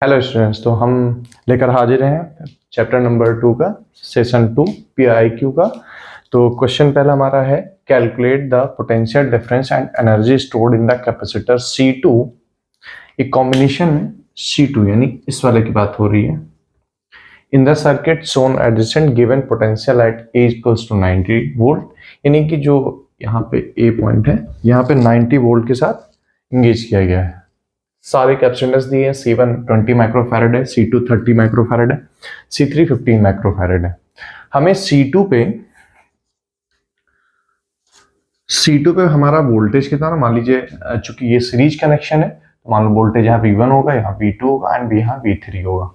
Hello students, तो हम लेकर हाजिर हैं चैप्टर नंबर 2 का सेशन 2 PIQ का। तो क्वेश्चन पहला हमारा है, calculate the potential difference and energy stored in the capacitor C2। एक कॉम्बिनेशन में C2 यानी इस वाले की बात हो रही है। In the circuit shown adjacent given potential at A equals to 90 volt, यानी कि जो यहाँ पे A पॉइंट है यहाँ पे 90 वोल्ट के साथ इंगेज किया गया है। सारे कैपेसिटेंस दिए हैं, C1 20 माइक्रोफैरेड है, C2 30 माइक्रोफैरेड है, C3 15 माइक्रोफैरेड है। हमें C2 पे हमारा वोल्टेज कितना ना, मान लीजिए चूंकि ये सीरीज कनेक्शन है तो मान लो वोल्टेज यहाँ V1 होगा, यहाँ V2 होगा एंड यहाँ V3 होगा।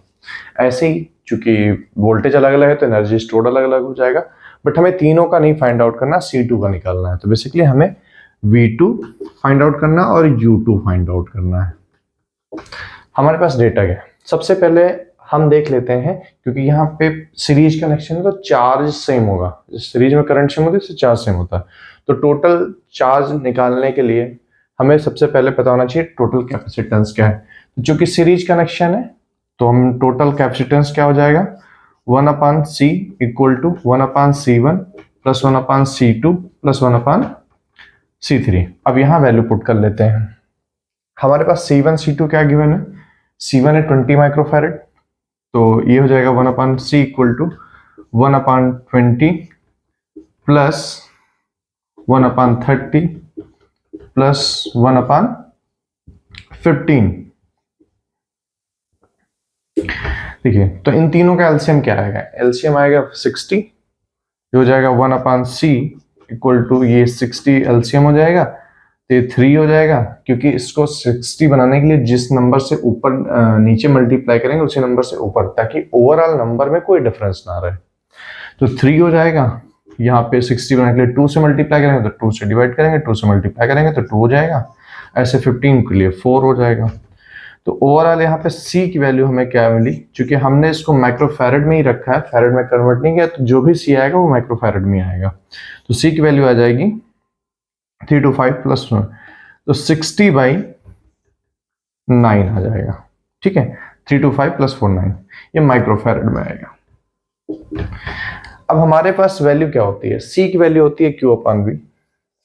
ऐसे ही चूंकि वोल्टेज अलग अलग है तो एनर्जी स्टोर्ड अलग अलग हो जाएगा, बट हमें तीनों का नहीं फाइंड आउट करना, C2 का निकालना है। तो बेसिकली हमें V2 फाइंड आउट करना और U2 फाइंड आउट करना है। हमारे पास डेटा क्या है, सबसे पहले हम देख लेते हैं, क्योंकि यहाँ पे सीरीज कनेक्शन है तो चार्ज सेम होगा। सीरीज में करंट सेम होता है, इससे चार्ज सेम होता है। तो टोटल चार्ज निकालने के लिए हमें सबसे पहले पता होना चाहिए टोटल कैपेसिटेंस क्या है। जो कि सीरीज कनेक्शन है तो हम टोटल कैपेसिटेंस क्या हो जाएगा, 1/C equal to 1/C1 plus 1/C2 plus 1/C3। अब यहाँ वैल्यू पुट कर लेते हैं। हमारे पास C1 C2 क्या गिवन है, C1 है 20 माइक्रोफैरेड, तो ये हो जाएगा 1/C equal to 1/20 plus 1/30 plus 1/15। देखिए, तो इन तीनों का एलसीएम क्या आएगा, एलसीएम आएगा 60, ये हो जाएगा 1/C इक्वल टू ये 60 एलसीएम हो जाएगा, तो ये 3 हो जाएगा, क्योंकि इसको 60 बनाने के लिए जिस नंबर से ऊपर नीचे मल्टीप्लाई करेंगे उसी नंबर से ऊपर, ताकि ओवरऑल नंबर में कोई डिफरेंस ना रहे। तो 3 हो जाएगा, यहाँ पे 60 बनाने के लिए 2 से मल्टीप्लाई करेंगे तो 2 से डिवाइड करेंगे, 2 से मल्टीप्लाई करेंगे तो 2 हो जाएगा, ऐसे 15 के लिए 4 हो जाएगा। तो ओवरऑल यहाँ पे C की वैल्यू हमें क्या मिली, क्योंकि हमने इसको माइक्रोफैरेड में ही रखा है, फैरेड में कन्वर्ट नहीं किया, तो जो भी C आएगा वो माइक्रोफैरेड में आएगा। तो C की वैल्यू आ जाएगी 325 प्लस 1, तो 60/9 आ जाएगा। ठीक है, 325 प्लस 49 ये माइक्रोफैरेड में आएगा। अब हमारे पास वैल्यू क्या होती है, C की वैल्यू होती है Q/V।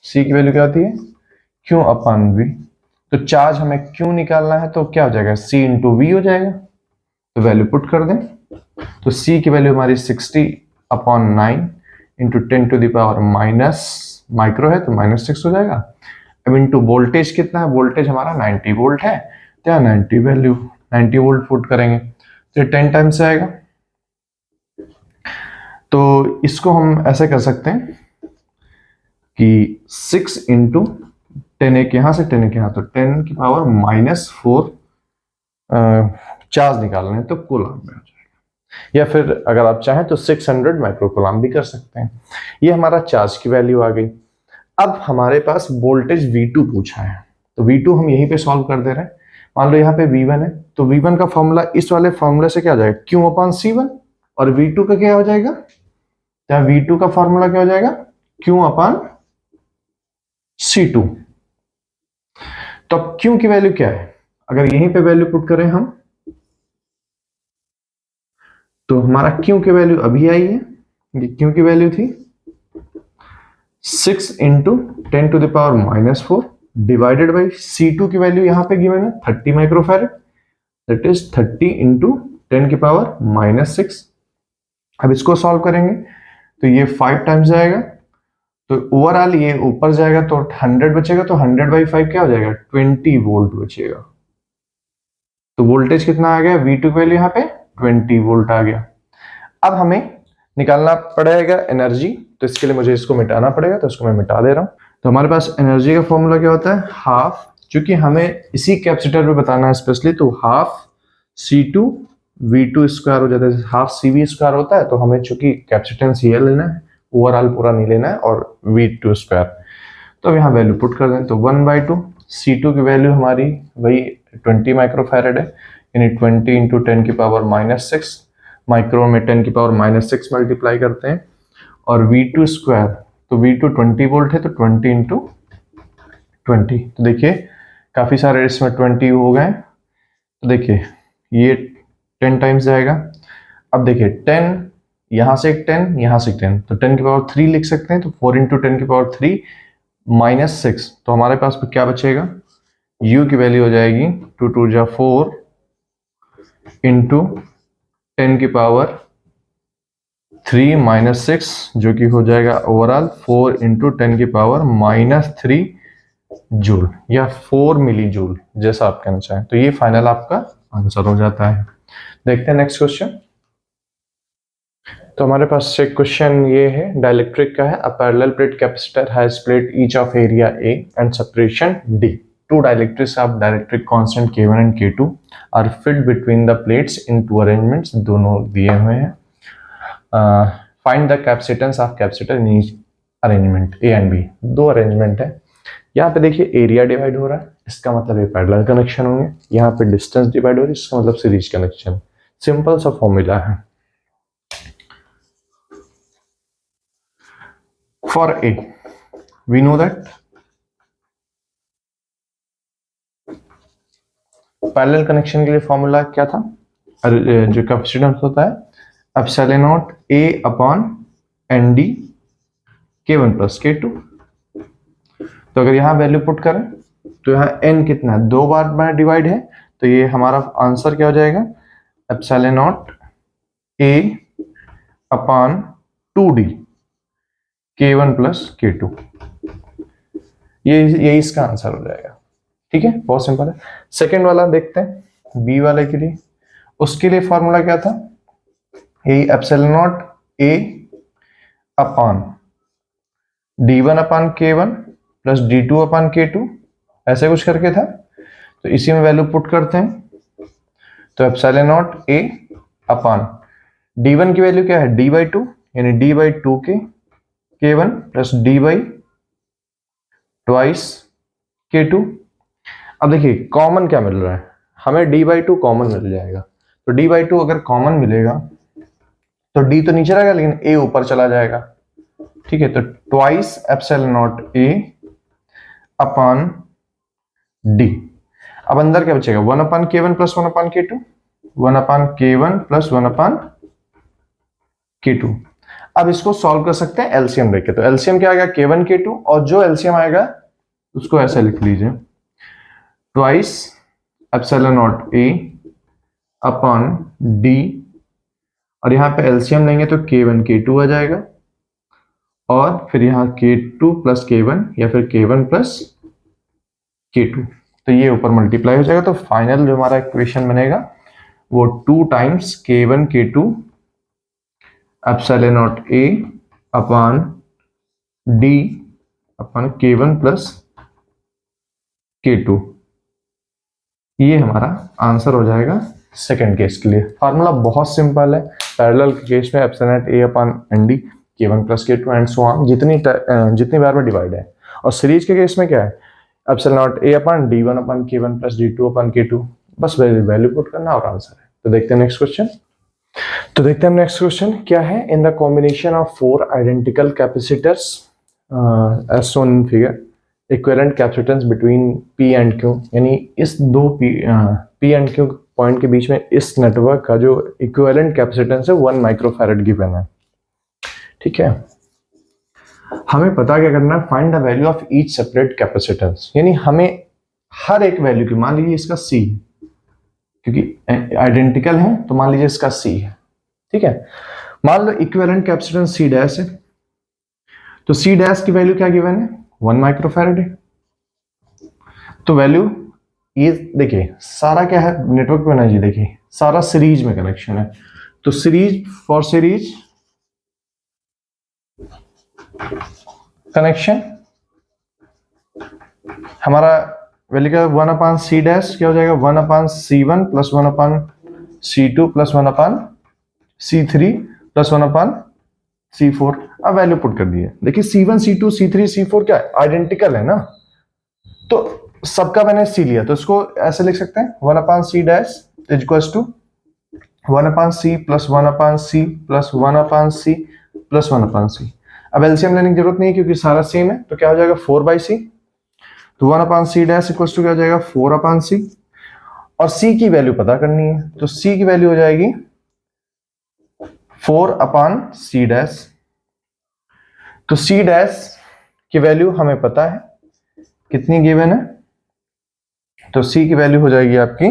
C की वैल्यू क्या होती है, Q/V। तो चार्ज हमें Q निकालना है, तो क्या हो जाएगा, C इंटू V हो जाएगा। तो वैल्यू पुट कर दें, तो C की वैल्यू हमारी 60/9 into 10 to the power minus, micro है तो -6 हो जाएगा। अब इंटू वोल्टेज कितना है, वोल्टेज हमारा 90 वोल्ट है, तो यहाँ 90 वैल्यू 90 वोल्ट पुट करेंगे तो 10 टाइम्स आएगा। तो इसको हम ऐसे कर सकते हैं कि 6 इंटू 10 एक यहाँ से 10 एक यहाँ, तो 10 की पावर -4 चार्ज निकालना है तो कूलम में हो जाएगा, या फिर अगर आप चाहें तो 600 माइक्रो कूलम भी कर सकते हैं। ये हमारा चार्ज की वैल्यू आ गई। अब हमारे पास वोल्टेज V2 पूछा है, तो V2 हम यहीं पे सॉल्व कर दे रहे हैं। मान लो यहाँ पे V1 है, तो V1 का फॉर्मूला इस वाले फॉर्मूले से क्या हो जाएगा, Q/C1, और V2 का क्या हो जाएगा, क्या V2 का फॉर्मूला क्या हो जाएगा, Q/C2। तो अब Q की वैल्यू क्या है, अगर यहीं पे वैल्यू पुट करें हम, तो हमारा Q की वैल्यू अभी आई है, ये Q की वैल्यू थी 6 into 10 to the power -4 divided by C2 की वैल्यू यहाँ पे गिवन है 30 माइक्रोफैरेड, दैट इज 30 इंटू 10 की पावर -6। अब इसको सॉल्व करेंगे तो ये 5 टाइम्स जाएगा, तो ओवरऑल ये ऊपर जाएगा तो 100 बचेगा, तो 100/5 क्या हो जाएगा, 20 वोल्ट बचेगा। तो वोल्टेज कितना आ गया, V2 की वैल्यू यहाँ पे 20 वोल्ट आ गया। अब हमें निकालना पड़ेगा एनर्जी, तो इसके लिए मुझे इसको मिटाना पड़ेगा, तो इसको मैं मिटा दे रहा हूं। तो हमारे पास एनर्जी का फॉर्मूला क्या होता है, हाफ, क्योंकि हमें इसी कैपेसिटर पे बताना है स्पेशली, तो हाफ C2 V2 स्क्वायर हो जाता है, हाफ CV स्क्वायर होता है, तो हमें चूंकि कैपेसिटेंस ये लेना है, ओवरऑल पूरा नहीं लेना है, और V2 स्क्वायर। तो अब यहाँ वैल्यू पुट कर दें, तो 1/2 C2 की वैल्यू हमारी वही 20 माइक्रोफैरेड है, यानी 20 इंटू 10 की पावर -6, माइक्रो में 10 की पावर -6 मल्टीप्लाई करते हैं, और V2 स्क्वायर, तो V2 20 वोल्ट है, तो 20 इंटू 20। तो देखिए काफी सारे इसमें 20 हो गए, तो देखिए ये 10 टाइम्स जाएगा। अब देखिए 10 यहां से एक 10 यहां से 10, तो 10 की पावर 3 लिख सकते हैं, तो 4 इंटू 10 की पावर 3 माइनस 6, तो हमारे पास क्या बचेगा, u की वैल्यू हो जाएगी 2 2 जा 4 इंटू 10 की पावर 3 माइनस 6, जो कि हो जाएगा ओवरऑल 4 इंटू 10 की पावर माइनस 3 जूल या 4 मिली जूल, जैसा आप कहना चाहें। तो ये फाइनल आपका आंसर हो जाता है। देखते हैं नेक्स्ट क्वेश्चन। तो हमारे पास एक क्वेश्चन ये है, डाइलेक्ट्रिक का है। A parallel plate capacitor has plate each of area A and separation D. Two dielectrics of dielectric constant K1 and K2 are filled between the plates in two arrangements, दोनों दिए हुए हैं। Find the capacitance of capacitor in each arrangement, A and B, दो अरेंजमेंट है। यहाँ पे देखिए एरिया डिवाइड हो रहा है, इसका मतलब ये पैरेलल कनेक्शन होंगे। यहाँ पे डिस्टेंस डिवाइड हो रही है, इसका मतलब सीरीज कनेक्शन। सिंपल सा फॉर्मूला है। For A, we know that parallel connection के लिए फॉर्मूला क्या था, जो कैपेसिटेंस होता है epsilon not A upon ND K1 plus K2। तो अगर यहाँ वैल्यू पुट करें तो यहाँ n कितना है, 2 बार में डिवाइड है, तो ये हमारा आंसर क्या हो जाएगा, epsilon not A upon 2D K1 plus K2, ये इसका आंसर हो जाएगा। ठीक है, बहुत सिंपल है। सेकंड वाला देखते हैं, बी वाले के लिए। उसके लिए फॉर्मूला क्या था, ये epsilon not A upon D1 upon K1 plus D2 upon K2, ऐसे कुछ करके था। तो इसी में वैल्यू पुट करते हैं, तो epsilon not A upon D1 की वैल्यू क्या है, D/2, यानी D/2 के K1 plus D by twice K2। अब देखिए कॉमन क्या मिल रहा है, हमें D/2 कॉमन मिल जाएगा। तो D/2 अगर कॉमन मिलेगा तो D तो नीचे रहेगा लेकिन A ऊपर चला जाएगा। ठीक है, तो twice epsilon not A upon D। अब अंदर क्या बचेगा, 1 upon K1 plus 1 upon K2, 1 upon K1 plus 1 upon K2। अब इसको सॉल्व कर सकते हैं एलसीएम लेके। तो एलसीएम क्या आएगा, K1 K2, और जो एलसीएम आएगा उसको ऐसे लिख लीजिए, twice epsilon not A upon D, और यहाँ पे एलसीएम लेंगे तो K1 K2 आ जाएगा, और फिर यहाँ K2 प्लस K1 या फिर K1 प्लस K2, तो ये ऊपर मल्टीप्लाई हो जाएगा। तो फाइनल जो हमारा इक्वेशन बनेगा वो 2 times K1 K2 epsilon not A upon D upon K1 plus K2, ये हमारा आंसर हो जाएगा सेकंड केस के लिए। फार्मूला बहुत सिंपल है। पैरेलल के केस में epsilon not A upon ND K1 plus K2 and so on, जितनी बार में डिवाइड है। और सीरीज के केस में क्या है, epsilon not A upon D1 upon K1 plus D2 upon K2, बस वैल्यू पुट करना और आंसर है। तो देखते हैं नेक्स्ट क्वेश्चन। तो देखते हैं नेक्स्ट क्वेश्चन क्या है। In the combination of 4 identical capacitors as shown in figure, equivalent capacitance between P and Q, यानी इस दो P एंड Q पॉइंट के बीच में इस नेटवर्क का जो इक्विवेलेंट कैपेसिटेंस है 1 माइक्रोफैरड गिवन है। ठीक है, हमें पता क्या करना है, find the value of each separate capacitance, यानी हमें हर एक वैल्यू की, मान लीजिए इसका C है, क्योंकि आइडेंटिकल है तो मान लीजिए इसका C है। ठीक है, मान लो इक्विवेलेंट कैपेसिटेंस C डैश है, तो C डैश की वैल्यू क्या गिवन है, 1 माइक्रोफैरड है। तो वैल्यू ये देखिए सारा क्या है, नेटवर्क पे ना जी, देखिए सारा सीरीज में कनेक्शन है। तो सीरीज फॉर सीरीज कनेक्शन हमारा वैल्यू क्या, 1 अपॉन C डैश क्या हो जाएगा, 1 upon C1 plus 1 upon C2 plus 1 upon C3 plus 1 upon C4। अब वैल्यू पुट कर दिए, देखिए C1 C2 C3 C4 क्या है, आइडेंटिकल है ना, तो सबका मैंने C लिया, तो इसको ऐसे लिख सकते हैं 1 upon C dash is equals to 1 upon C plus 1 upon C plus 1 upon C plus 1 upon C। अब एलसीएम लेने की जरूरत नहीं है क्योंकि सारा सेम है, तो क्या हो जाएगा 4/C। तो 1 upon C dash equals to क्या हो जाएगा 4 अपॉन C, और C की वैल्यू पता करनी है, तो C की वैल्यू हो जाएगी 4/C डैश। तो C डैश की वैल्यू हमें पता है कितनी गिवन है, तो C की वैल्यू हो जाएगी आपकी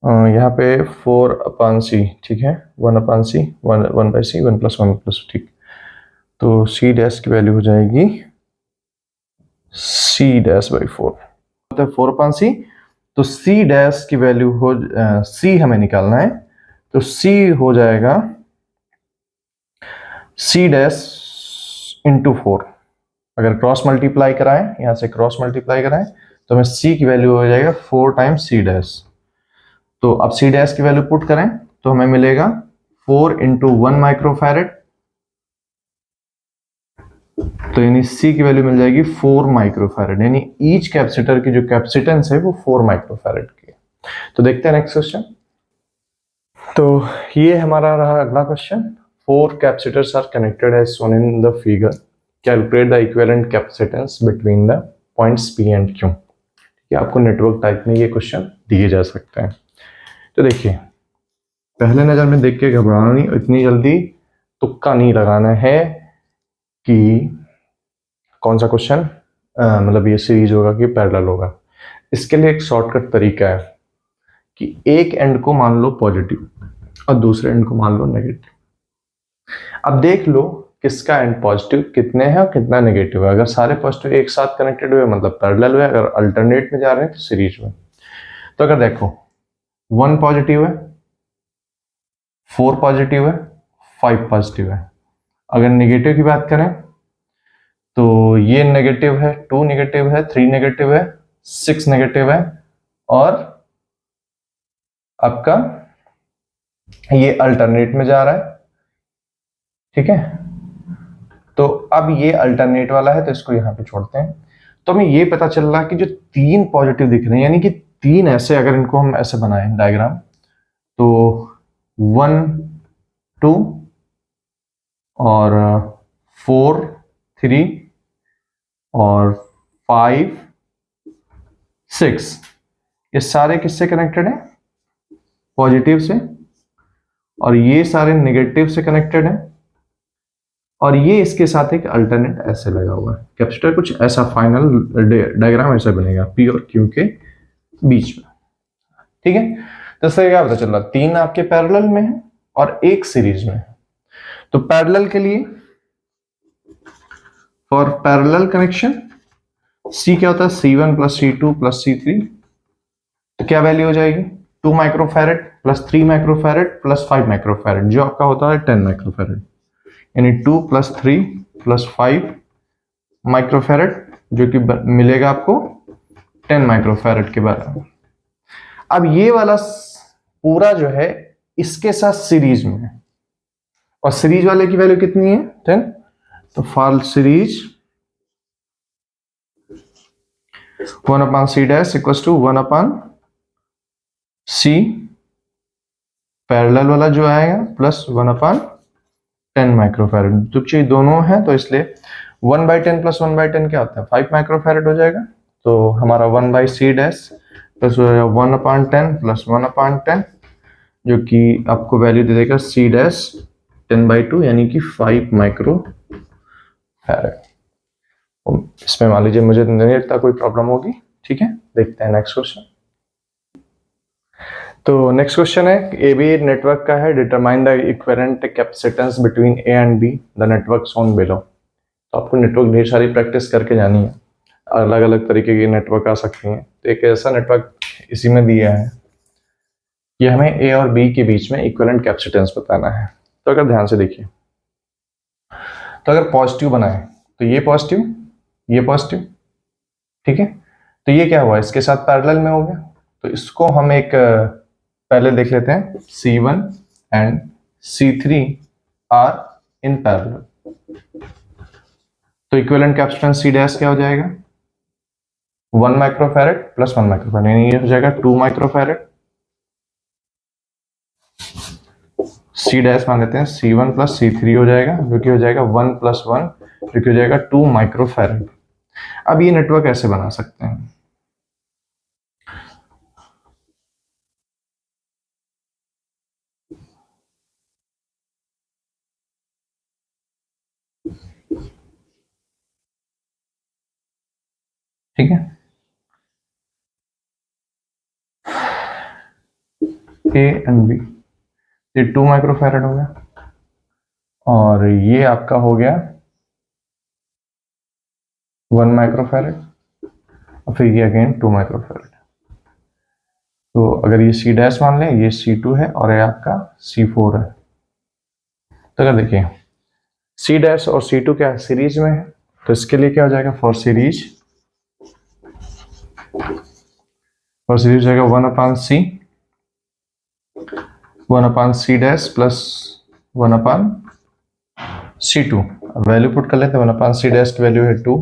यहाँ पे 4/C, ठीक है, 1/C, 1/C, 1+1+, ठीक। तो C डैश की वैल्यू हो जाएगी C डैश बाई 4, तो 4/C। तो C डैश की वैल्यू हो C हमें निकालना है, तो C हो जाएगा C डैश इंटू 4। अगर क्रॉस मल्टीप्लाई कराएं, यहां से क्रॉस मल्टीप्लाई कराएं, तो हमें C की वैल्यू हो जाएगा 4 टाइम्स C डैश। तो अब C डैश की वैल्यू पुट करें तो हमें मिलेगा 4 इंटू 1 माइक्रोफैरेड, तो यानी C की वैल्यू मिल जाएगी 4 माइक्रोफैरेड, यानी ईच कैपेसिटर की जो कैपेसिटेंस है वो 4 माइक्रोफैरेड की है। तो देखते हैं नेक्स्ट क्वेश्चन। तो ये हमारा रहा अगला question. 4 capacitors are connected as shown in the figure, calculate the equivalent capacitance between the points P and Q। ये आपको नेटवर्क टाइप में ये क्वेश्चन दिए जा सकते हैं। तो देखिए, पहले नजर में देख के घबराना नहीं, इतनी जल्दी तुक्का नहीं लगाना है कि कौन सा क्वेश्चन मतलब ये सीरीज होगा कि पैरेलल होगा। इसके लिए एक शॉर्टकट तरीका है कि एक एंड को मान लो पॉजिटिव और दूसरे एंड को मान लो नेगेटिव। अब देख लो किसका एंड पॉजिटिव कितने हैं और कितना नेगेटिव है। अगर सारे पॉजिटिव एक साथ कनेक्टेड हुए मतलब पैरेलल हुए, अगर अल्टरनेट में जा रहे हैं तो सीरीज में। तो अगर देखो 1 पॉजिटिव है, 4 पॉजिटिव है, 5 पॉजिटिव है। अगर नेगेटिव की बात करें तो ये नेगेटिव है, 2 नेगेटिव है, 3 नेगेटिव है, 6 नेगेटिव है, और आपका ये अल्टरनेट में जा रहा है, ठीक है। तो अब ये अल्टरनेट वाला है तो इसको यहां पे छोड़ते हैं। तो हमें ये पता चल रहा कि जो 3 पॉजिटिव दिख रहे हैं, यानी कि 3 ऐसे, अगर इनको हम ऐसे बनाएं डायग्राम, तो 1 2 और 4 3 और 5 6, ये सारे किससे कनेक्टेड हैं? पॉजिटिव से। और ये सारे नेगेटिव से कनेक्टेड हैं, और ये इसके साथ एक अल्टरनेट ऐसे लगा हुआ है। कैपेसिटर कुछ ऐसा फाइनल डायग्राम ऐसा बनेगा P और Q के बीच में, ठीक है। तो इससे क्या पता चल रहा, 3 आपके पैरेलल में है और 1 सीरीज में है। तो पैरेलल के लिए, फॉर पैरेलल कनेक्शन C क्या होता है? C1 plus C2 plus C3। तो क्या वैल्यू हो जाएगी? 2 microfarad plus 3 microfarad plus 5 microfarad, जो आपका होता है 10 माइक्रोफैरेड, यानी 2 प्लस 3 प्लस 5 माइक्रोफैरेड, जो कि मिलेगा आपको 10 माइक्रोफैरेड के बराबर। अब ये वाला पूरा जो है इसके साथ सीरीज में है, और सीरीज वाले की वैल्यू कितनी है? 10। तो for series 1/C dash equals to 1/C parallel वाला जो आएगा प्लस 1/10 माइक्रोफैरेड। क्योंकि दोनों हैं तो इसलिए 1/10 प्लस 1/10 क्या होता है? 5 माइक्रोफैरेड हो जाएगा। तो हमारा 1/C डैश प्लस 1/10 प्लस 1/10, जो कि आपको वैल्यू दे देगा C डैश 10/2, यानी कि 5 माइक्रोफैरेड। इसमें मान लीजिए मुझे नहीं लगता कोई प्रॉब्लम होगी, ठीक है। देखते हैं नेक्स्ट क्वेश्चन। तो नेक्स्ट क्वेश्चन है, ए बी नेटवर्क का है, determine the equivalent capacitance between A and be the network shown below. तो आपको नेटवर्क ढेर सारी प्रैक्टिस करके जानी है, अलग अलग तरीके की नेटवर्क आ सकती हैं। तो एक ऐसा नेटवर्क इसी में दिया है कि हमें ए और बी के बीच में इक्विवेलेंट कैपेसिटेंस बताना है। तो अगर ध्यान से देखिए, तो अगर पॉजिटिव बनाए तो ये पॉजिटिव, ये पॉजिटिव, ठीक है। तो ये क्या हुआ? इसके साथ पैरेलल में हो गया। तो इसको हम एक पहले देख लेते हैं, C1 and C3 are in parallel. तो इक्विवेलेंट कैपेसिटेंस C डैश क्या हो जाएगा? 1 माइक्रोफैरेड प्लस 1 माइक्रोफैरेड, यानी ये हो जाएगा 2 माइक्रोफैरेड। C डैश मान लेते हैं C1 प्लस C3 हो जाएगा, जो कि हो जाएगा 1 प्लस 1, जो कि हो जाएगा 2 माइक्रोफैरेड। अब ये नेटवर्क ऐसे बना सकते हैं, ठीक है, ए एंड बी, ये 2 माइक्रोफैरड हो गया और ये आपका हो गया 1 माइक्रोफैरड और फिर ये अगेन 2 माइक्रोफैरड। तो अगर ये सी डैश मान लें, ये C2 है और ये आपका C4 है। तो अगर देखिए सी डैश और C2 क्या सीरीज में है, तो इसके लिए क्या हो जाएगा, फॉर सीरीज हो जाएगा 1/C dash plus 1/C2। Value put कर लेते हैं, 1/C डैश की वैल्यू है 2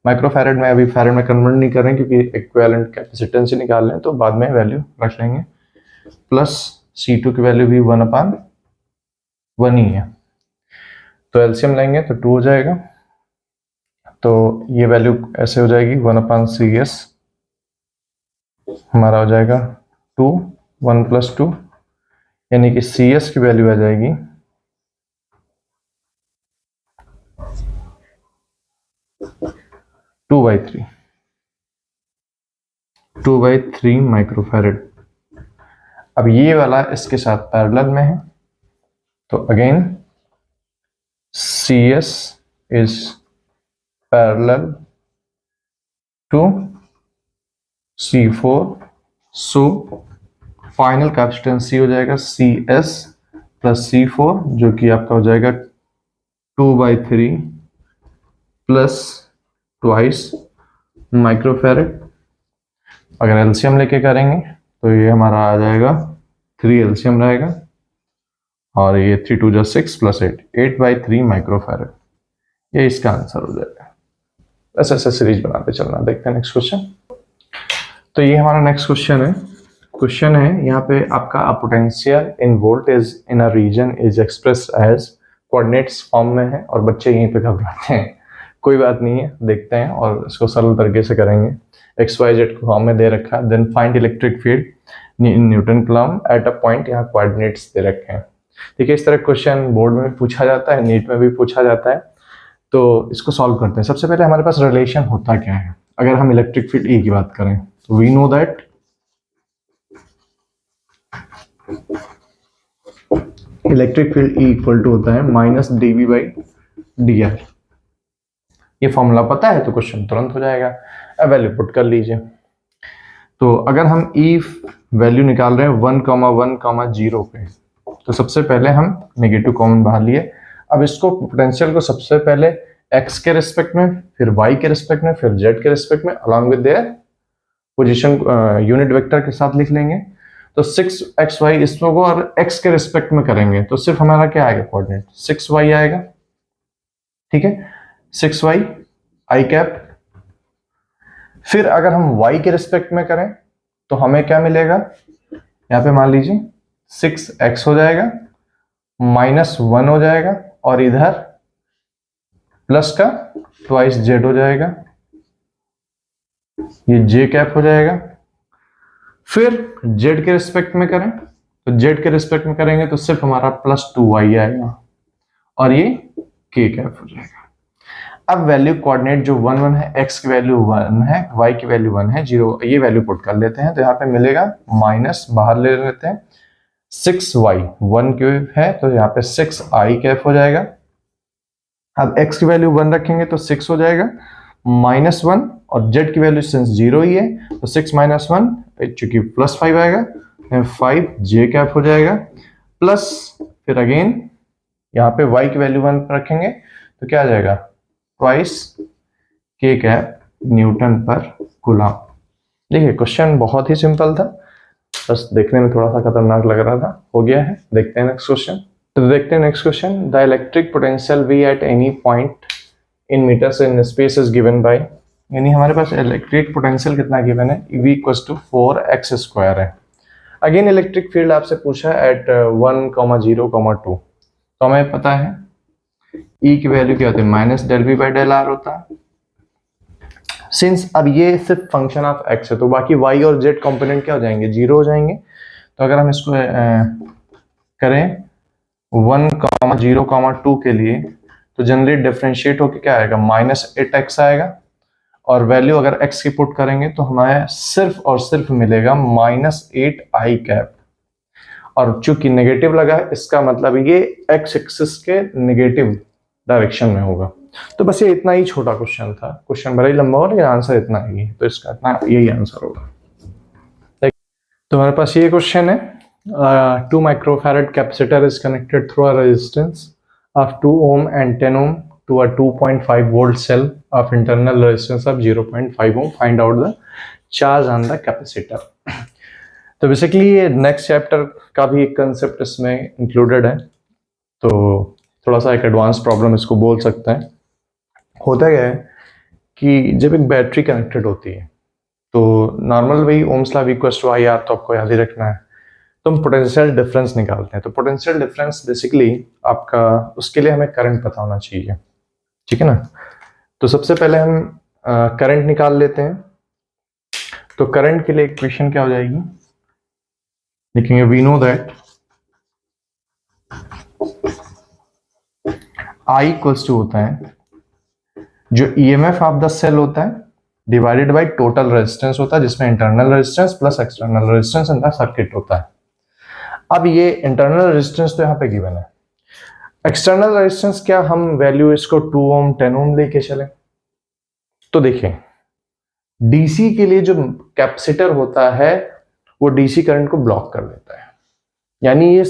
माइक्रोफैरड में। अभी फैरड में कन्वर्ट नहीं कर रहे हैं क्योंकि इक्विवेलेंट कैपेसिटेंस ही निकाल रहे हैं, तो बाद में वैल्यू रख लेंगे। प्लस C2 की वैल्यू भी 1/1 ही है, तो एलसीएम लेंगे तो 2 हो जाएगा। तो ये वैल्यू ऐसे हो जाएगी 1/CS हमारा हो जाएगा 2, 1 + 2, यानी कि CS की वैल्यू आ जाएगी 2/3 माइक्रोफैरड। अब ये वाला इसके साथ पैरेलल में है, तो again CS is parallel to C4, so final capacitance C हो जाएगा CS प्लस C4, जो कि आपका हो जाएगा 2/3 प्लस ट्वाइस माइक्रोफैरड। अगर एलसीएम लेके करेंगे तो ये हमारा आ जाएगा 3 एलसीएम रहेगा और ये 3 × 2 = 6 + 8/3 माइक्रोफैरड। ये इसका आंसर हो जाएगा। ऐसे ऐसे सीरीज बनाते चलना। देखते हैं नेक्स्ट क्वेश्चन। तो ये हमारा नेक्स्ट क्वेश्चन है यहाँ पे आपका potential in voltage in a region is expressed as coordinates form में है और बच्चे यहीं पे घबराते हैं। कोई बात नहीं है, देखते हैं और इसको सरल तरीके से करेंगे। XYZ को फॉर्म में दे रखा है, then find electric field in newton coulomb at a point, यहाँ कोऑर्डिनेट्स दे रखे हैं। ठीक है, इस तरह क्वेश्चन बोर्ड में पूछा जाता है, नीट में भी पूछा जाता है। तो इसको सॉल्व करते हैं। सबसे पहले हमारे पास रिलेशन होता क्या है, अगर हम इलेक्ट्रिक फील्ड E की बात करें तो we know that electric field E equal to होता है -dV/dr। ये फॉर्मूला पता है तो क्वेश्चन तुरंत हो जाएगा। अब वैल्यू पुट कर लीजिए। तो अगर हम E वैल्यू निकाल रहे हैं 1,1,0 पे, तो सबसे पहले हम नेगेटिव कॉमन बाहर लिए। अब इसको पोटेंशियल को सबसे पहले x के रिस्पेक्ट में, फिर y के रिस्पेक्ट में, फिर z के रिस्पेक्ट में along with their position unit vector के साथ लिख लेंगे। तो 6xy इसको और x के रिस्पेक्ट में करेंगे तो सिर्फ हमारा क्या आएगा, कोऑर्डिनेट 6y आएगा। ठीक है, 6y i कैप। फिर अगर हम y के रिस्पेक्ट में करें तो हमें क्या मिलेगा, यहाँ पे मान लीजिए 6x हो जाएगा, -1 हो जाएगा और इधर प्लस का ट्वाइस z हो जाएगा, ये j कैप हो जाएगा। फिर z के रिस्पेक्ट में करें तो z के रिस्पेक्ट में करेंगे तो सिर्फ हमारा +2y आएगा और ये k कैप हो जाएगा। अब वैल्यू कोऑर्डिनेट जो 1 1 है, x की वैल्यू 1 है, y की वैल्यू 1 है, 0, ये वैल्यू पुट कर लेते हैं। तो यहाँ पे मिलेगा माइनस बाहर ले लेते हैं, 6y 1 क्यूब है तो यहाँ पे 6i कैप हो जाएगा। अब x की वैल्यू 1 रखेंगे तो 6 हो जाएगा, -1 और z की वैल्यू सिंस 0 ही है तो 6 - 1 चूंकि +5 आएगा, 5j कैप हो जाएगा। प्लस फिर अगेन यहाँ पे y की वैल्यू 1 रखेंगे तो क्या आ जाएगा, ट्वाइस k कैप न्यूटन पर कूलम्ब। देखिए क्वेश्चन बहुत ही सिंपल था, बस देखने में थोड़ा सा खतरनाक लग रहा था। हो गया है, देखते हैं नेक्स्ट क्वेश्चन। तो देखते हैं next question. The electric potential V at any point in meters in space is given by, यानी हमारे पास इलेक्ट्रिक पोटेंशियल कितना गिवन है, V = 4x² है। अगेन इलेक्ट्रिक फील्ड आपसे पूछा एट 1, 0, 2, तो हमें पता है E की वैल्यू क्या होती है, -∂V/∂r होता है। सिंस अब ये सिर्फ फंक्शन ऑफ x है तो बाकी y और z कंपोनेंट क्या हो जाएंगे, 0 हो जाएंगे। तो अगर हम इसको करें 1, 0, 2 के लिए तो जनरली डिफरेंशिएट होकर क्या आएगा, -8x आएगा और वैल्यू अगर x की पुट करेंगे तो हमें सिर्फ और सिर्फ मिलेगा -8i कैप, और चूंकि नेगेटिव लगा है इसका मतलब ये x एक्सिस के नेगेटिव डायरेक्शन में होगा। तो बस ये इतना ही छोटा क्वेश्चन था, क्वेश्चन बड़ा ही लंबा हो लेकिन आंसर इतना ही है, तो इसका इतना यही आंसर होगा। तो हमारे पास ये क्वेश्चन है, 2 microfarad capacitor is connected through a resistance of 2 ohm and 10 ohm to a 2.5 volt cell of internal resistance of 0.5 ohm. Find out the charge on the capacitor. तो बेसिकली ये नेक्स्ट चैप्टर का भी एक concept इसमें included है, तो थोड़ा सा एक एडवांस प्रॉब्लम इसको बोल सकते हैं। होता क्या है कि जब एक बैटरी कनेक्टेड होती है तो नॉर्मल वही ohm's law equals to IR, तो आपको याद ही रखना है। तो हम पोटेंशियल डिफरेंस निकालते हैं, तो पोटेंशियल डिफरेंस बेसिकली आपका, उसके लिए हमें करंट पता होना चाहिए, ठीक है ना। तो सबसे पहले हम करंट निकाल लेते हैं। तो करंट के लिए इक्वेशन क्या हो जाएगी, लिखेंगे we know that I equals to होता है जो EMF ऑफ द सेल होता है डिवाइडेड बाय टोटल रेजिस्टेंस होता है, जिसमें internal resistance plus external resistance in the circuit होता है। अब ये इंटरनल रेजिस्टेंस तो यहाँ पे गिवन है, एक्सटर्नल रेजिस्टेंस क्या हम वैल्यू इसको 2 ओम 10 ओम लेके चले। तो देखिए डीसी के लिए जो कैपेसिटर होता है वो डीसी करंट को ब्लॉक कर देता है, यानी ये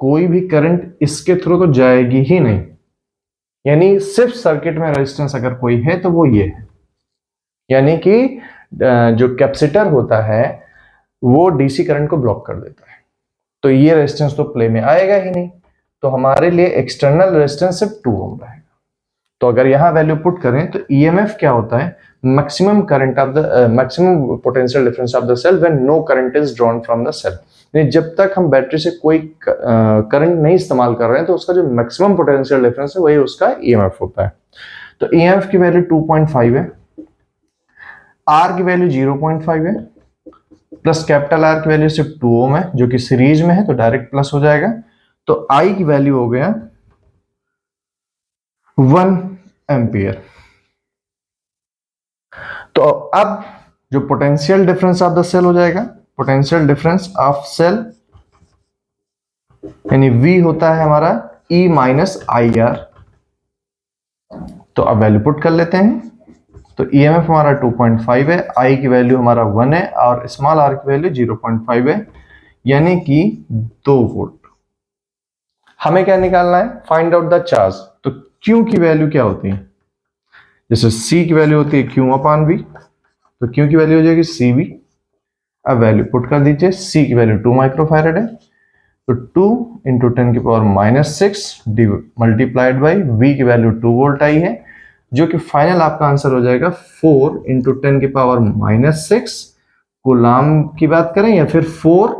कोई भी करंट इसके थ्रू तो जाएगी ही नहीं, यानी सिर्फ सर्किट में रेजिस्टेंस अगर कोई है तो वो ये है, यानी कि जो कैपेसिटर होता है वो डीसी करंट को ब्लॉक कर देता है, तो ये रेजिस्टेंस तो प्ले में आएगा ही नहीं। तो हमारे लिए एक्सटर्नल रेजिस्टेंस सिर्फ 2 ओम रहेगा। तो अगर यहां वैल्यू पुट करें तो ईएमएफ क्या होता है, maximum current of the maximum potential difference of the cell when no current is drawn from the cell. जब तक हम बैटरी से कोई करंट नहीं इस्तेमाल कर रहे हैं तो उसका जो मैक्सिमम पोटेंशियल डिफरेंस है वही उसका ईएमएफ होता है। तो ईएमएफ की वैल्यू 2.5 है, आर की वैल्यू 0.5 है, प्लस कैपिटल आर की वैल्यू सिर्फ 2 ओम है जो कि सीरीज में है तो डायरेक्ट प्लस हो जाएगा। तो आई की वैल्यू हो गया 1 एम्पियर। तो अब जो potential difference of the cell हो जाएगा, पोटेंशियल डिफरेंस ऑफ सेल यानी V होता है हमारा E माइनस IR। तो अब वैल्यू पुट कर लेते हैं। तो EMF हमारा 2.5 है, I की वैल्यू हमारा 1 है और स्मॉल r की वैल्यू 0.5 है, यानी कि 2 वोल्ट। हमें क्या निकालना है, फाइंड आउट द चार्ज। तो Q की वैल्यू क्या होती है, जैसे C की वैल्यू होती है Q अपॉन V, तो Q की वैल्यू हो जाएगी CV। अब वैल्यू पुट कर दीजिए, C की वैल्यू 2 माइक्रोफैरड है, तो 2 इंटू 10 की पावर -6 मल्टीप्लाइड बाई V की वैल्यू 2 वोल्ट आई है, जो कि फाइनल आपका आंसर हो जाएगा 4 इंटू 10 की पावर -6 कूलाम की बात करें या फिर 4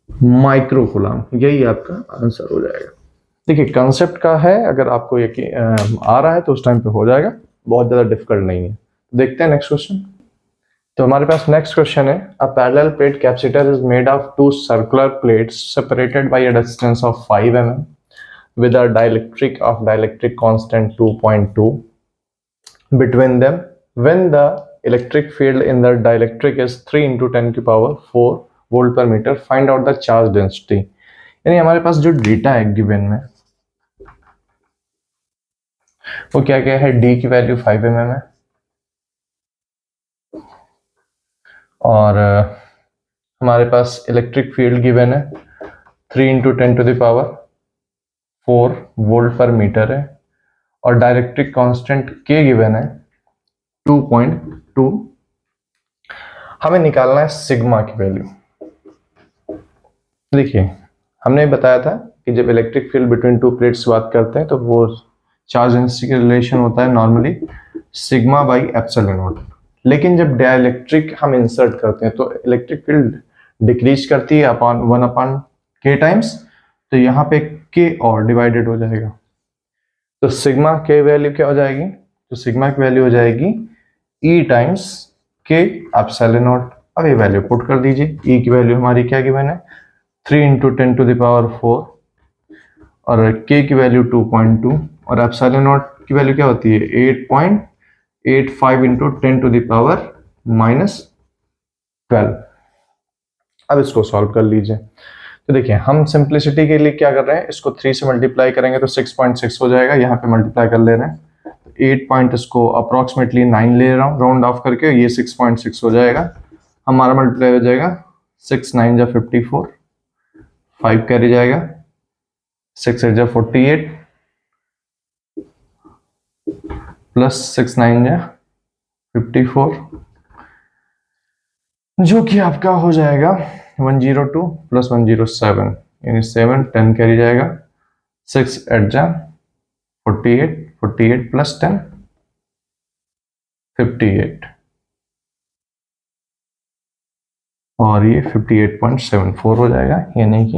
माइक्रो कूलाम, यही आपका आंसर हो जाएगा। देखिए कंसेप्ट का है, अगर आपको यकीन आ रहा है तो उस टाइम पे हो जाएगा, बहुत ज्यादा डिफिकल्ट नहीं है। देखते हैं नेक्स्ट क्वेश्चन। तो हमारे पास नेक्स्ट क्वेश्चन है, a parallel plate capacitor is made of 2 circular plates separated by a distance of 5 mm with a dielectric constant 2.2 between them when the electric field in the dielectric is 3 into 10 की power 4 volt per meter. Find out the charge density। यानी हमारे पास जो data है given में वो क्या क्या है, D की वैल्यू 5 mm है और हमारे पास इलेक्ट्रिक फील्ड गिवन है 3 into 10 to the power 4 volt पर मीटर है और डायरेक्ट्रिक कांस्टेंट K गिवन है 2.2। हमें निकालना है सिग्मा की वैल्यू। देखिए हमने बताया था कि जब इलेक्ट्रिक फील्ड बिटवीन 2 प्लेट्स बात करते हैं तो वो चार्ज डेंसिटी का रिलेशन होता है normally sigma by epsilon not, लेकिन जब डाइलेक्ट्रिक हम इंसर्ट करते हैं तो इलेक्ट्रिक फील्ड डिक्रीज करती है अपॉन 1 अपॉन K टाइम्स, तो यहाँ पे K और डिवाइडेड हो जाएगा। तो सिग्मा K वैल्यू क्या हो जाएगी, तो सिग्मा की वैल्यू हो जाएगी E times K epsilon not. अब ये वैल्यू पुट कर दीजिए, E की वैल्यू हमारी क्या गिवन है 3 इंटू 10 टू द पावर 4 और K की वैल्यू 2.2 और एप्सिलॉन नॉट की वैल्यू क्या होती है 8.8 85 इंटू 10 टू द पावर -12। अब इसको सॉल्व कर लीजिए। तो देखिए हम सिंप्लिसिटी के लिए क्या कर रहे हैं, इसको 3 से मल्टीप्लाई करेंगे तो 6.6 हो जाएगा, यहाँ पे मल्टीप्लाई कर ले रहे हैं। 8 पॉइंट इसको अप्रोक्सीमेटली 9 ले रहा हूँ राउंड ऑफ करके, ये 6.6 हो जाएगा। हमारा मल्टीप्लाई हो जाएगा 6 9 जा 54, 5 कैरी जाएगा, 6 8 जा 48 प्लस 6 9 जा 54, जो कि आपका हो जाएगा 102 प्लस 107 यानी 7, 10 कैरी जाएगा, 6 8 जा 48, 48 प्लस 10 58 और ये 58.74 हो जाएगा, यानी कि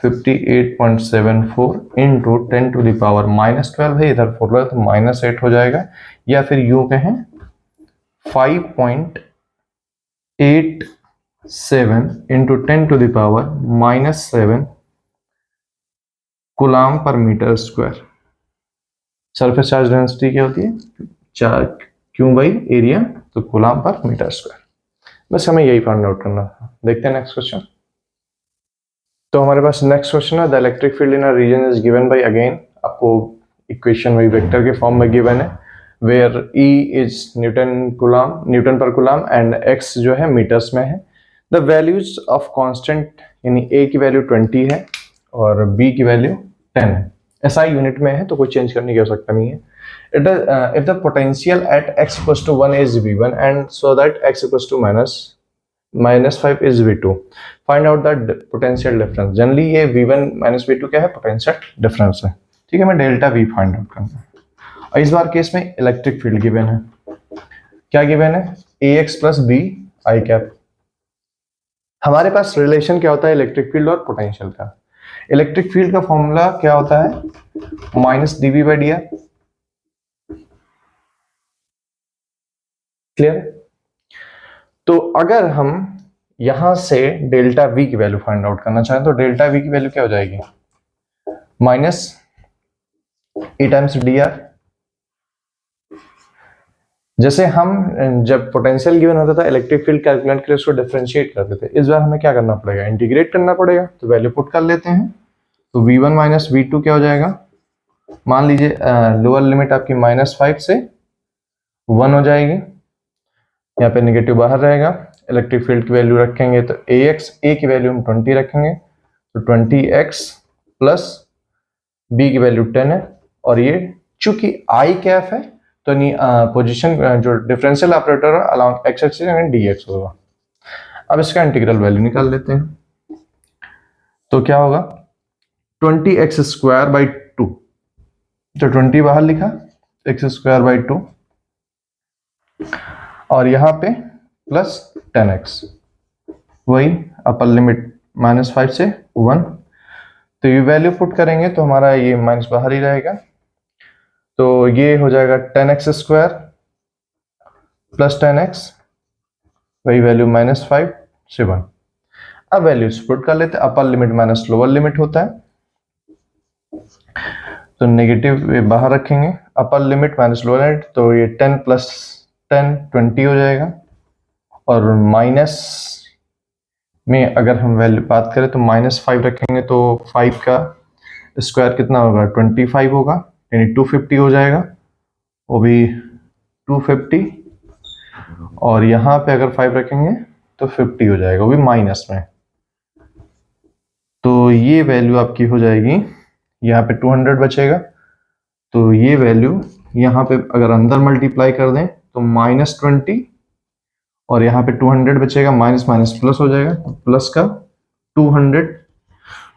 58.74 इंटू 10 टू द पावर -12 है, इधर 4 है तो -8 हो जाएगा, या फिर यूं कहें 5.87 into 10 to the power -7 coulomb per metre square. Surface charge density क्या होती है, क्यू बाई एरिया, तो कूलाम पर मीटर स्क्वायर। बस हमें यही फाइंड आउट करना था। देखते हैं नेक्स्ट क्वेश्चन। तो हमारे पास नेक्स्ट क्वेश्चन है, the electric field in a region is given by, again आपको इक्वेशन वही वेक्टर के फॉर्म में गिवन है, where E is newton per coulomb and x जो है मीटर्स में है। द वैल्यूज ऑफ कांस्टेंट, यानी A की वैल्यू 20 है और B की वैल्यू 10 है। SI यूनिट में है तो कोई चेंज करने की आवश्यकता नहीं है। If the potential at x equals to 1 is V1 and so that x equals to -5 is V2, find out the potential difference। Generally ये V1 - V2 क्या है, पोटेंशियल डिफरेंस है। ठीक है, मैं डेल्टा V फाइंड आउट करना है। और इस बार केस में इलेक्ट्रिक फील्ड गिवन है। क्या गिवन है, AX plus B I cap. हमारे पास रिलेशन क्या होता है इलेक्ट्रिक फील्ड और पोटेंशियल का। इलेक्ट्रिक फील्ड का फॉर्मूला क्या होता है, -dV/dr। क्लियर? तो अगर हम यहां से डेल्टा V की वैल्यू फाइंड आउट करना चाहें तो डेल्टा V की वैल्यू क्या हो जाएगी, -A टाइम्स dr। जैसे हम जब पोटेंशियल गिवन होता था इलेक्ट्रिक फील्ड कैलकुलेट के लिए उसको डिफरेंशिएट करते थे, इस बार हमें क्या करना पड़ेगा, इंटीग्रेट करना पड़ेगा। तो वैल्यू पुट कर लेते हैं, तो V1 - V2 क्या हो जाएगा, मान लीजिए लोअर लिमिट आपकी -5 से 1 हो जाएगी, यहाँ पे नेगेटिव बाहर रहेगा। इलेक्ट्रिक फील्ड की वैल्यू रखेंगे तो A की वैल्यू हम 20 रखेंगे, तो 20x प्लस B की वैल्यू 10 है, और ये चूंकि I कैफ है तो पोजीशन जो डिफरेंशियल ऑपरेटर है अलोंग x एक्सिस यानी dx होगा। अब इसका इंटीग्रल वैल्यू निकाल लेते हैं, तो क्या होगा 20x² 2, तो 20 बाहर लिखा, x² 2 और यहाँ पे प्लस 10x, वही अपर लिमिट -5 से 1। तो ये वैल्यू पुट करेंगे तो हमारा ये माइनस बाहर ही रहेगा, तो ये हो जाएगा 10x² प्लस 10x, वही वैल्यू -5 से 1। अब वैल्यूज पुट कर लेते हैं, upper limit minus lower limit होता है, तो नेगेटिव बाहर रखेंगे, upper limit minus lower limit, तो ये 10 प्लस 10 20 हो जाएगा, और माइनस में अगर हम वैल्यू बात करें तो -5 रखेंगे तो 5 का स्क्वायर कितना होगा, 25 होगा, यानी 250 हो जाएगा, वो भी 250, और यहाँ पे अगर 5 रखेंगे तो 50 हो जाएगा, वो भी माइनस में। तो ये वैल्यू आपकी हो जाएगी, यहाँ पे 200 बचेगा, तो ये वैल्यू यहाँ पे अगर अंदर मल्टीप्लाई कर दें तो -20, और यहाँ पे 200 बचेगा, माइनस माइनस प्लस हो जाएगा, प्लस का 200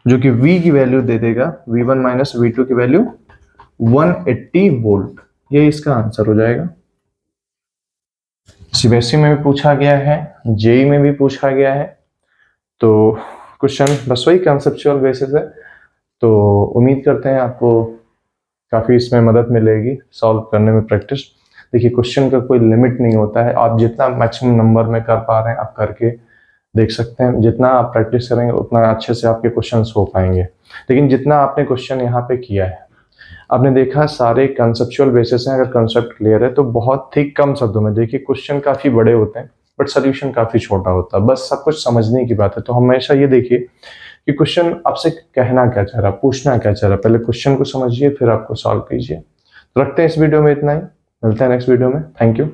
जो कि V की वैल्यू दे देगा, V1 - V2 की वैल्यू 180 वोल्ट। ये इसका आंसर हो जाएगा। CBSE में भी पूछा गया है, JEE में भी पूछा गया है, तो क्वेश्चन बस वही कंसेप्चुअल बेसिस है। तो उम्मीद करते हैं आपको काफ़ी इसमें मदद मिलेगी सॉल्व करने में, प्रैक्टिस। देखिए क्वेश्चन का कोई लिमिट नहीं होता है, आप जितना मैक्सिमम नंबर में कर पा रहे हैं आप करके देख सकते हैं। जितना आप प्रैक्टिस करेंगे उतना अच्छे से आपके क्वेश्चंस हो पाएंगे। लेकिन जितना आपने क्वेश्चन यहाँ पे किया है, आपने देखा सारे कंसेप्चुअल बेसिस हैं, अगर कंसेप्ट क्लियर है तो बहुत ही कम शब्दों में, देखिए क्वेश्चन काफ़ी बड़े होते हैं बट सोल्यूशन काफ़ी छोटा होता है, बस सब कुछ समझने की बात है। तो हमेशा ये देखिए कि क्वेश्चन आपसे कहना क्या चाह रहा है, पूछना क्या चाह रहा है, पहले क्वेश्चन को समझिए फिर आपको सॉल्व कीजिए। तो रखते हैं इस वीडियो में इतना ही, मिलते हैं नेक्स्ट वीडियो में। Thank you.